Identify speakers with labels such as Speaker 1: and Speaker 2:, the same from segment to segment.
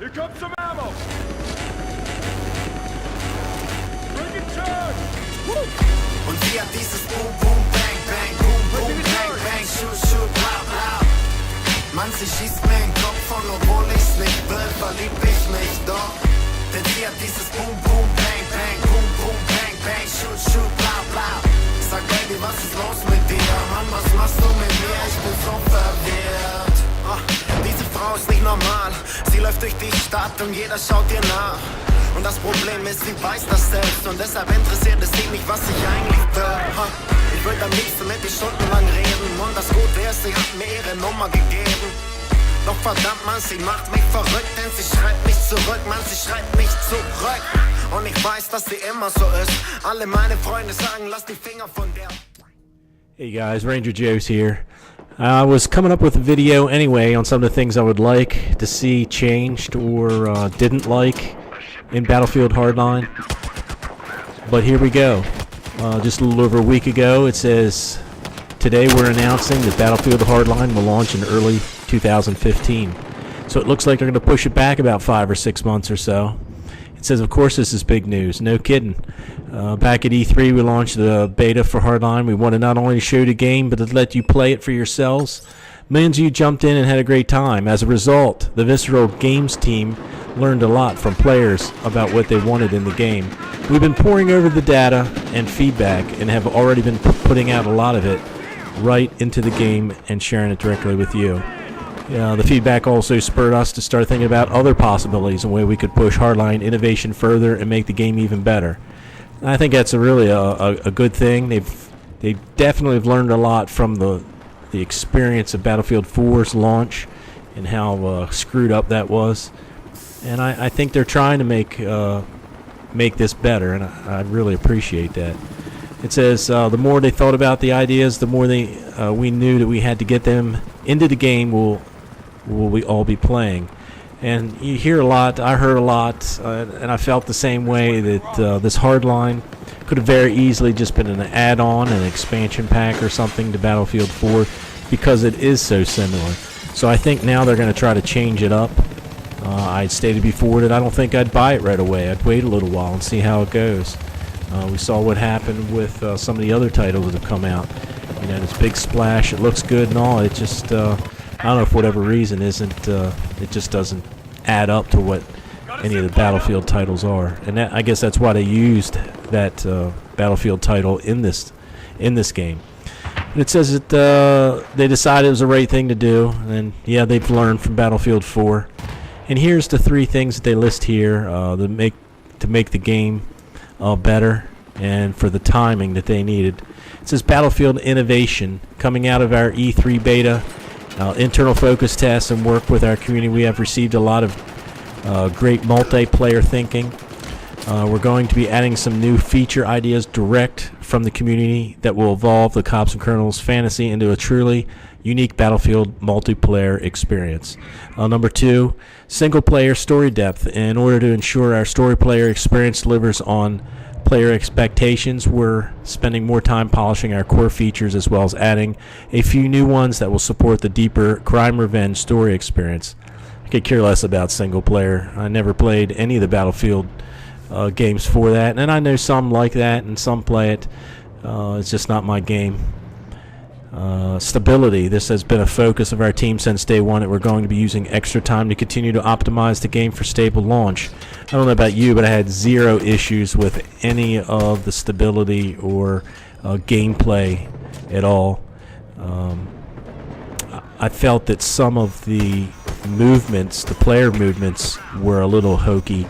Speaker 1: Here comes some ammo! Bring it charge! Woo!
Speaker 2: Und wir dieses Boom, Boom, Bang, Bang, Boom, Boom, Bang, Bang, Shoot, Shoot, bla, bla. Manche schießt mir in den Kopf und obwohl ich's nicht will, verlieb ich mich doch. Denn sie hat dieses Boom, Boom, Bang, Bang, Boom, Boom, Bang, Bang, Shoot, Shoot, bla, bla. Sag Baby, was ist los mit dir? Mann, was machst du mit mir? Ich bin so verwirrt. Diese Frau ist nicht normal. Sie läuft durch die Stadt und jeder schaut ihr nach. Und das Problem ist, sie weiß das selbst. Und deshalb interessiert es sie nicht, was ich eigentlich will. Ich würde am liebsten mit ihr stundenlang reden. Und das Gute ist, sie hat mir ihre Nummer gegeben. Doch verdammt, Mann, sie macht mich verrückt. Denn sie schreibt nicht zurück, Mann, sie schreibt nicht zurück. Und ich weiß, dass sie immer so ist. Alle meine Freunde sagen, lass die Finger von der.
Speaker 3: Hey guys, RangerJoes here. I was coming up with a video anyway on some of the things I would like to see changed or didn't like in Battlefield Hardline. But here we go. Just a little over a week ago, it says, today we're announcing that Battlefield Hardline will launch in early 2015. So it looks like they're going to push it back about 5 or 6 months or so. It says, of course, this is big news. No kidding. Back at E3, we launched the beta for Hardline. We wanted not only to show the game, but to let you play it for yourselves. Millions of you jumped in and had a great time. As a result, the Visceral Games team learned a lot from players about what they wanted in the game. We've been poring over the data and feedback and have already been putting out a lot of it right into the game and sharing it directly with you. The feedback also spurred us to start thinking about other possibilities and way we could push Hardline innovation further and make the game even better. And I think that's really a good thing. They definitely have learned a lot from the experience of Battlefield 4's launch and how screwed up that was. And I think they're trying to make this better, and I really appreciate that. It says the more they thought about the ideas, the more we knew that we had to get them into the game. Will we all be playing? And you hear a lot, I heard a lot, and I felt the same way that this Hardline could have very easily just been an add-on, an expansion pack or something to Battlefield 4 because it is so similar. So I think now they're going to try to change it up. I stated before that I don't think I'd buy it right away. I'd wait a little while and see how it goes. We saw what happened with some of the other titles that have come out. You know, this big splash, it looks good and all, it just... I don't know, for whatever reason, it just doesn't add up to what any of the Battlefield titles are, and I guess that's why they used that Battlefield title in this game. And it says that they decided it was the right thing to do, and yeah, they've learned from Battlefield 4. And here's the 3 things that they list here to make the game better and for the timing that they needed. It says Battlefield innovation coming out of our E3 beta. Internal focus tests and work with our community, we have received a lot of great multiplayer thinking. We're going to be adding some new feature ideas direct from the community that will evolve the Cops and Colonels fantasy into a truly unique Battlefield multiplayer experience. Number 2, single-player story depth. In order to ensure our story player experience delivers on player expectations, we're spending more time polishing our core features as well as adding a few new ones that will support the deeper crime revenge story experience. I could care less about single player. I never played any of the Battlefield games for that, and I know some like that and some play it. It's just not my game. Stability. This has been a focus of our team since day one, and we're going to be using extra time to continue to optimize the game for stable launch. I don't know about you, but I had 0 issues with any of the stability or gameplay at all. I felt that some of the movements, the player movements, were a little hokey.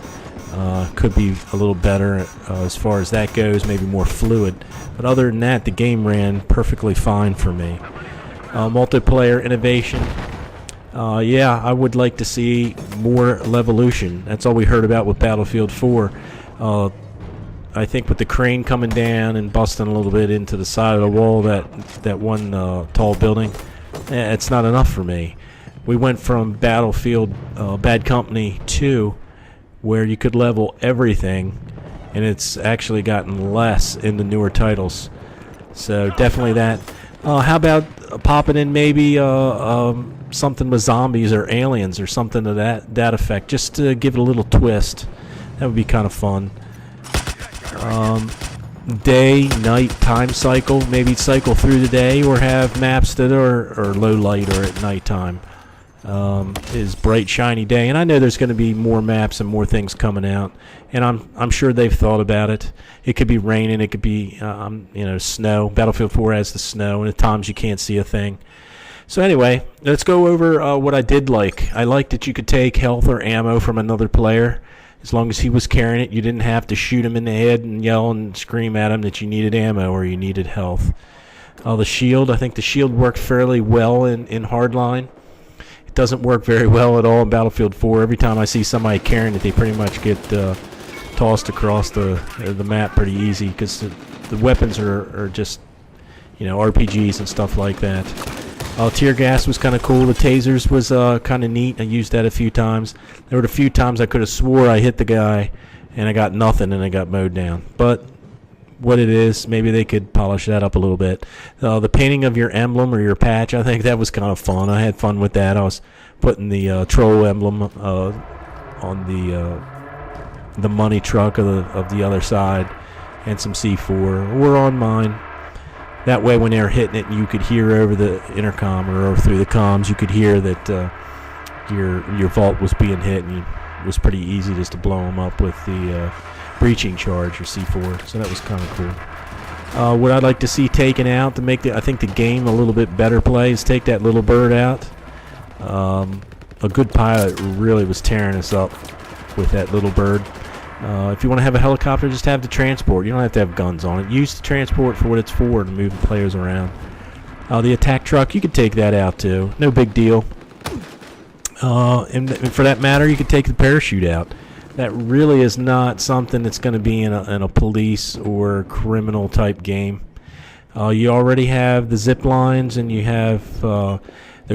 Speaker 3: Could be a little better as far as that goes, maybe more fluid. But other than that, the game ran perfectly fine for me. Multiplayer innovation. Yeah, I would like to see more Levolution. That's all we heard about with Battlefield 4. I think with the crane coming down and busting a little bit into the side of the wall, that one tall building, it's not enough for me. We went from Battlefield Bad Company 2, where you could level everything, and it's actually gotten less in the newer titles. So definitely that. How about popping in maybe something with zombies or aliens or something to that effect, just to give it a little twist? That would be kind of fun. Day, night, time cycle. Maybe cycle through the day, or have maps that are low light or at nighttime. Is bright, shiny day, and I know there's going to be more maps and more things coming out, and I'm sure they've thought about it. It could be raining, it could be snow. Battlefield 4 has the snow, and at times you can't see a thing. So anyway, let's go over what I did like. I liked that you could take health or ammo from another player. As long as he was carrying it, you didn't have to shoot him in the head and yell and scream at him that you needed ammo or you needed health. The shield, I think the shield worked fairly well in HardLine. It doesn't work very well at all in Battlefield 4. Every time I see somebody carrying it, they pretty much get tossed across the map pretty easy, because the weapons are just, RPGs and stuff like that. Tear gas was kind of cool. The tasers was kind of neat. I used that a few times. There were a few times I could have swore I hit the guy and I got nothing and I got mowed down. But what it is, maybe they could polish that up a little bit. The painting of your emblem or your patch, I think that was kind of fun. I had fun with that. I was putting the troll emblem on the money truck of the other side, and some C4 were on mine. That way when they were hitting it, you could hear over the intercom or through the comms, you could hear that your vault was being hit, and it was pretty easy just to blow them up with the breaching charge or C4. So that was kind of cool. What I'd like to see taken out to make I think the game a little bit better play is take that little bird out. A good pilot really was tearing us up with that little bird. If you want to have a helicopter, just have the transport. You don't have to have guns on it. Use the transport for what it's for, to move the players around. The attack truck, you could take that out too. No big deal. And for that matter, you could take the parachute out. That really is not something that's going to be in a police or criminal type game. You already have the zip lines, and you have the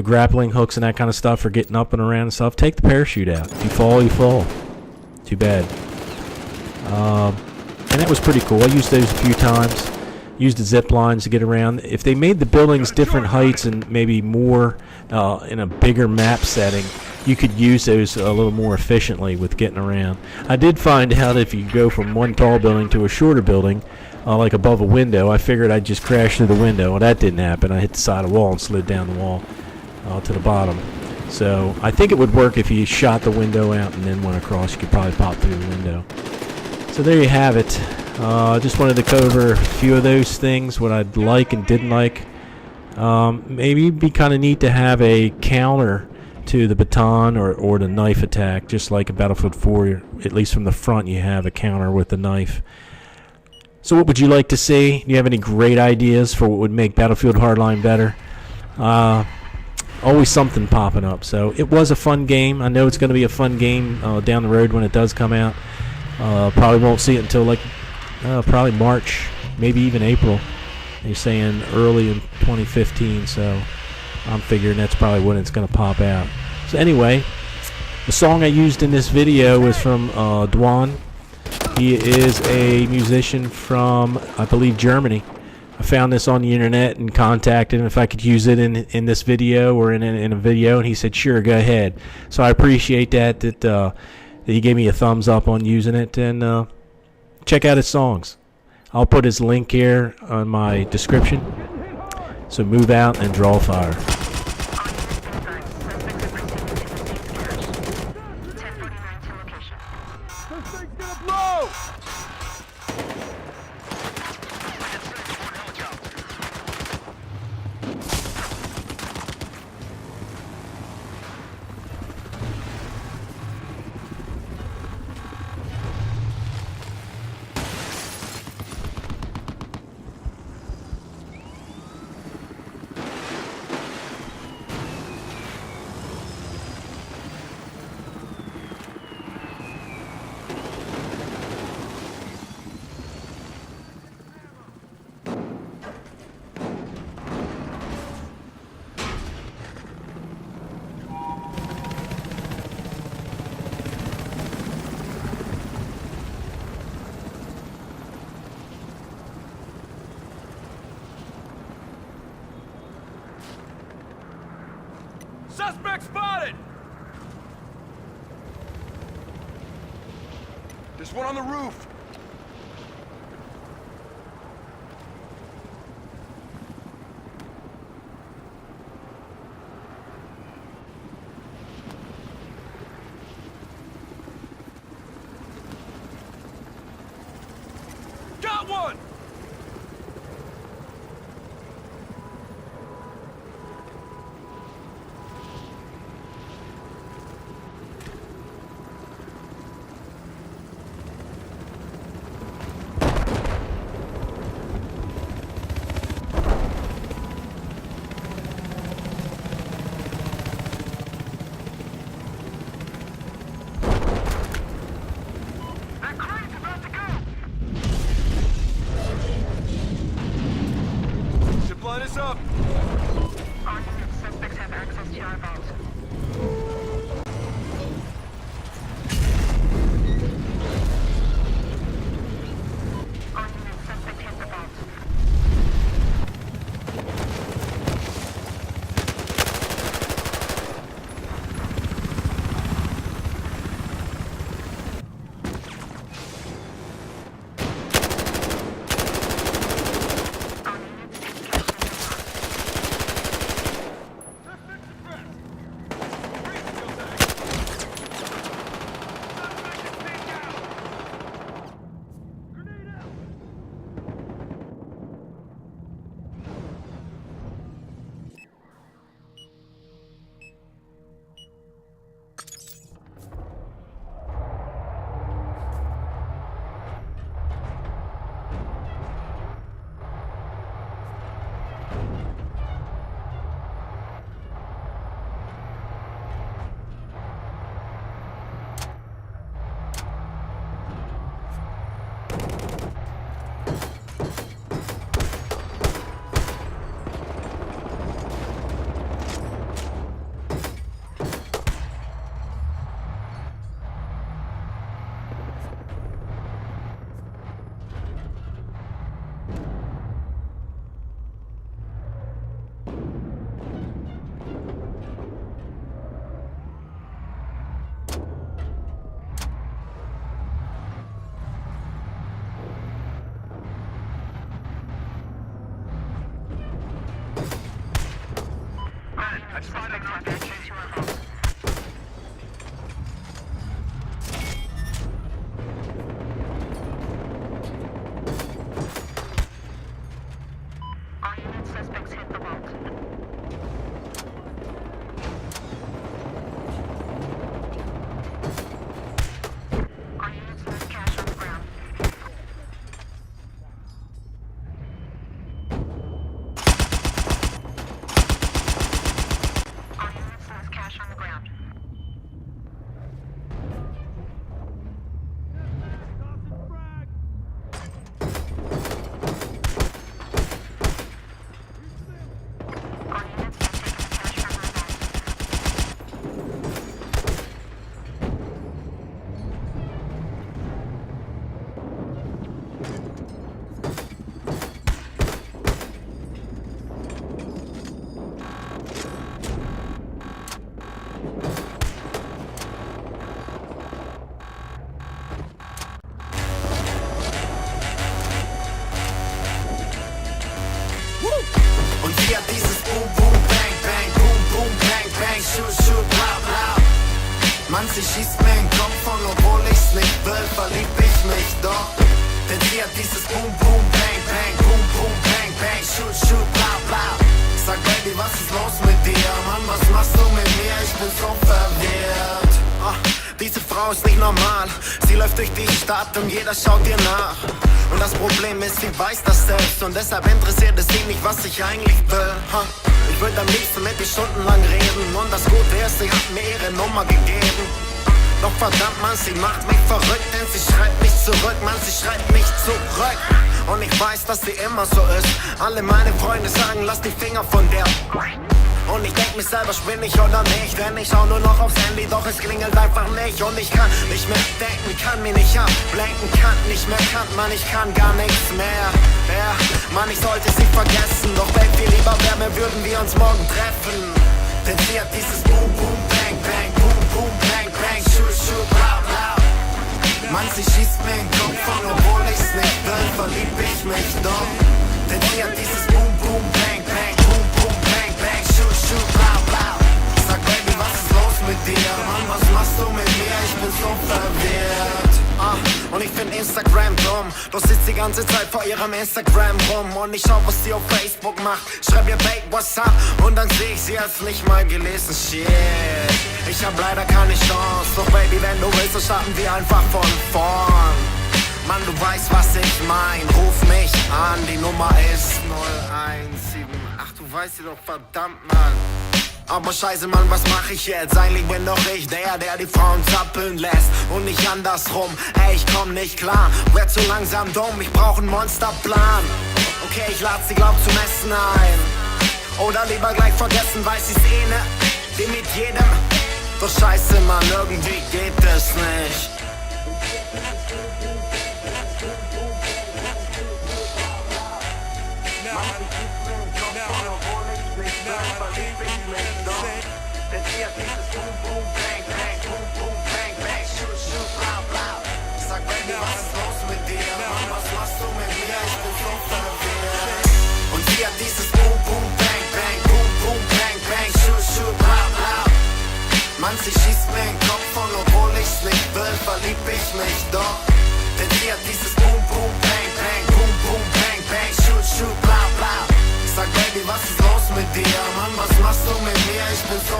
Speaker 3: grappling hooks and that kind of stuff for getting up and around and stuff. Take the parachute out. If you fall, you fall. Too bad. And that was pretty cool. I used those a few times. Used the zip lines to get around. If they made the buildings different heights and maybe more in a bigger map setting, you could use those a little more efficiently with getting around. I did find out if you go from one tall building to a shorter building, like above a window, I figured I'd just crash through the window. Well, that didn't happen. I hit the side of the wall and slid down the wall to the bottom. So I think it would work if you shot the window out and then went across. You could probably pop through the window. So there you have it. I just wanted to cover a few of those things, what I'd like and didn't like. Maybe it'd be kind of neat to have a counter to the baton or the knife attack, just like in Battlefield 4. At least from the front, you have a counter with the knife. So what would you like to see? Do you have any great ideas for what would make Battlefield Hardline better? Always something popping up. So it was a fun game. I know it's going to be a fun game down the road when it does come out. Probably won't see it until probably March, maybe even April. They're saying early in 2015, so I'm figuring that's probably when it's going to pop out. So anyway, the song I used in this video was from Dwan. He is a musician from, I believe, Germany. I found this on the internet and contacted him if I could use it in this video or in a video, and he said, sure, go ahead. So I appreciate that he gave me a thumbs up on using it, and check out his songs. I'll put his link here on my description. So move out and draw fire.
Speaker 1: This thing's gonna blow! Suspect spotted! There's one on the roof. Got one! Line us up.
Speaker 4: All units, suspects have access to our vault. All units, suspect hit the vault. Suspects have access to our vault. All units, suspects hit the vault. All units, there's cash on the ground. All units, there's cash on the ground. All units have taken the cash from our vault.
Speaker 2: Und hier dieses Boom, Boom, Bang, Bang, Boom, Boom, Bang, Bang, Shoot, Shoot, bla, bla. Mann, sie schießt mir in den Kopf und obwohl ich's nicht will, verlieb ich mich doch. Denn sie hat dieses Boom, Boom, Bang, Bang, Boom, Boom, Bang, Bang, Shoot, Shoot, bla, bla. Sag Baby, was ist los mit dir? Mann, was machst du mit mir? Ich bin so verwirrt. Diese Frau ist nicht normal. Sie läuft durch die Stadt und jeder schaut ihr nach. Und das Problem ist, sie weiß das selbst. Und deshalb interessiert es sie nicht, was ich eigentlich will. Ich würde am liebsten mit ihr stundenlang reden. Und das Gute ist, sie hat mir ihre Nummer gegeben. Doch verdammt, Mann, sie macht mich verrückt. Denn sie schreibt mich zurück, Mann, sie schreibt mich zurück. Und ich weiß, dass sie immer so ist. Alle meine Freunde sagen, lass die Finger von der. Und ich denk mir selber, spinn ich oder nicht. Denn ich schau nur noch aufs Handy, doch es klingelt einfach nicht. Und ich kann nicht mehr denken, kann mir nicht ablenken, kann nicht mehr kannten, Mann, ich kann gar nichts mehr. Ja, Mann, ich sollte sie vergessen. Doch Babe, viel lieber wär mir, würden wir uns morgen treffen. Denn sie hat dieses Boom, Boom, Bang, Bang, Boom, Boom, Bang, Bang, Shoot, Shoot, bla, bla. Mann, sie schießt mir in den Kopf an, obwohl ich's nicht will, verlieb ich mich doch. Denn sie hat dieses Boom, Boom, Bang, Bang, Boom, Boom, Bang, Bang, Shoot, Shoot, bla, bla. Sag, Baby, was ist los mit dir? Mann, was machst du mit mir? Ich bin so verwirrt. Und ich find Instagram dumm. Du sitzt die ganze Zeit vor ihrem Instagram rum. Und ich schau, was sie auf Facebook macht. Schreib ihr, Babe, what's up? Und dann seh ich, sie hat's nicht mal gelesen. Shit, ich hab leider keine Chance. Doch Baby, wenn du willst, so starten wir einfach von vorn. Mann, du weißt, was ich mein. Ruf mich an, die Nummer ist 0178. Du weißt sie doch, verdammt, Mann. Aber scheiße, Mann, was mach ich jetzt? Eigentlich bin doch ich der die Frauen zappeln lässt und nicht andersrum. Ey, ich komm nicht klar, werd zu langsam dumm, ich brauch einen Monsterplan. Okay, ich lad sie, glaub, zum Essen ein. Oder lieber gleich vergessen, weiß ich's eh ne, wie mit jedem. Doch scheiße, Mann, irgendwie geht es nicht. Denn sie hat dieses Boom, Boom, Bang, Bang, Boom, Boom, Bang, Bang, Shoot, Shoot, bla, bla. Sag, Baby, was ist los mit dir? Mann, was machst du mit mir? Ich bin so verwirrt. Und sie hat dieses Boom, Boom, Bang, Bang, Boom, Boom, Bang, Bang, Shoot, Shoot, bla, bla. Mann, sie schießt mir in den Kopf und obwohl ich's nicht will, verlieb ich mich doch. Denn sie hat dieses Boom, Boom, Bang, Bang, Boom, Boom, Bang, Bang, Shoot, Shoot, bla, bla. Sag, Baby, was ist los mit dir? Mann, was machst du mit mir? Ich bin so